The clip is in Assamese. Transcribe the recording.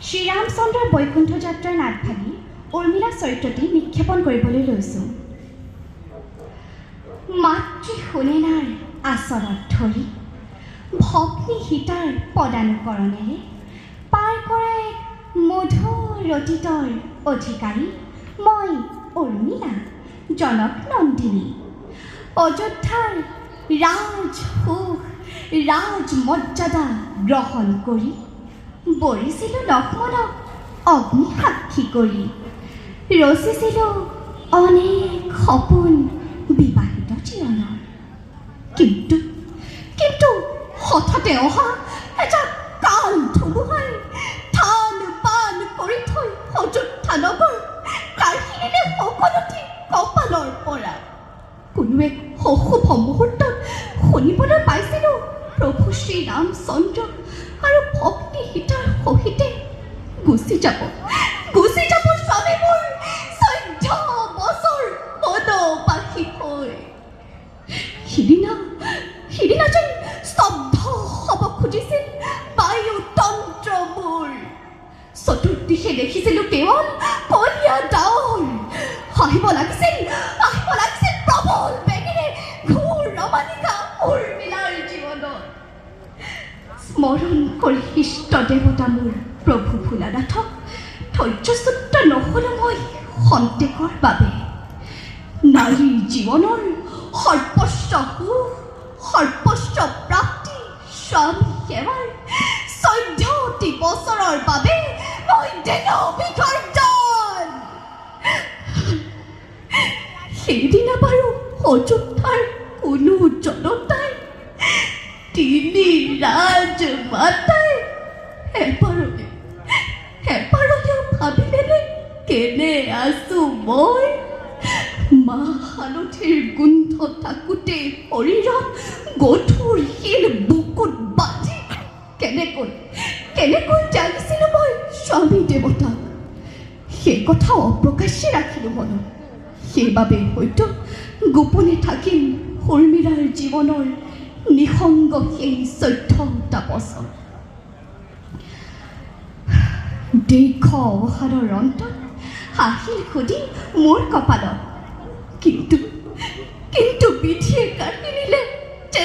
শ্ৰীৰামচন্দ্ৰৰ বৈকুণ্ঠ যাত্ৰাৰ নাটভাগি উৰ্মিলা চৰিত্ৰটি নিক্ষেপণ কৰিবলৈ লৈছোঁ। মাতৃ সুনেনাৰ আচলত ধৰি ভগ্নী সীতাৰ পদানুকৰণেৰে পাৰ কৰা এক মধুৰ অতীতৰ অধিকাৰী মই উৰ্মিলা জনক নন্দিনী। অযোধ্যাৰ ৰাজ সুখ ৰাজ মৰ্যাদা গ্ৰহণ কৰি বৰিছিলোঁ লক্ষ্মণক অগ্নিসাক্ষী কৰি, ৰচিছিলোঁ অনেক সপোন বিবাহিত জীৱনৰ। কিন্তু কিন্তু হঠাতে অহা এটা কাল ধুমুহাই থান বান কৰি থৈ অযোধ্যা নগৰ কাঢ়িলে সকলোতে কপালৰ পৰা। কোনো এক অশুভ মুহূৰ্তত শুনিবলৈ পাইছিলোঁ প্ৰভু শ্ৰীৰামচন্দ্ৰ আৰু ভগ্নী সীতাৰ সহিতে গুচি যাব স্বামীবোৰ 14 বছৰ বনবাসী হৈ। সিদিনা যেন স্তব্ধ হ'ব খুজিছিল বায়ুতন্ত্ৰ মোৰ। চতুৰ্দিশে দেখিছিলোঁ কেৱল কলীয়া ডাৱৰ। আহিব লাগিছিল প্ৰবল বেগেৰে ঘোৰ ৰমানিকা উৰ্মিলাৰ জীৱনত। স্মৰণ কৰি ইষ্ট দেৱতা মোৰ প্ৰভু ভোলানাথক ধৈৰ্যচ্যুত নহ'লোঁ মই খন্তেকৰ বাবে। নাৰীৰ জীৱনৰ সৰ্বস্ব সুখ সৰ্বস্ব প্ৰাপ্তি স্বামী সেৱাৰ 14টি বছৰৰ বাবে মই দিলোঁ বিসৰ্জন। সেইদিনা বাৰু অযোধ্যাৰ কোনো জনতাই তিনি ৰাজমাতাই এবাৰলৈও ভাবিলেনে কেনে আছোঁ মই? মাহ হালধিৰ গোন্ধ থাকোঁতে শৰীৰত গধুৰ শিল বুকুত বান্ধি কেনেকৈ জানিছিলোঁ মই স্বামী দেৱতাক। সেই কথা অপ্ৰকাশ্যে ৰাখিলোঁ মনত। সেইবাবে হয়তো গোপনে থাকিম উৰ্মিলাৰ জীৱনৰ নিসংগ সেই 14টা বছৰ। দীৰ্ঘ অৱসাদৰ অন্তত হাঁহিৰ সুদি মোৰ কপালত। কিন্তু বিধিয়ে কাঢ়ি নিলে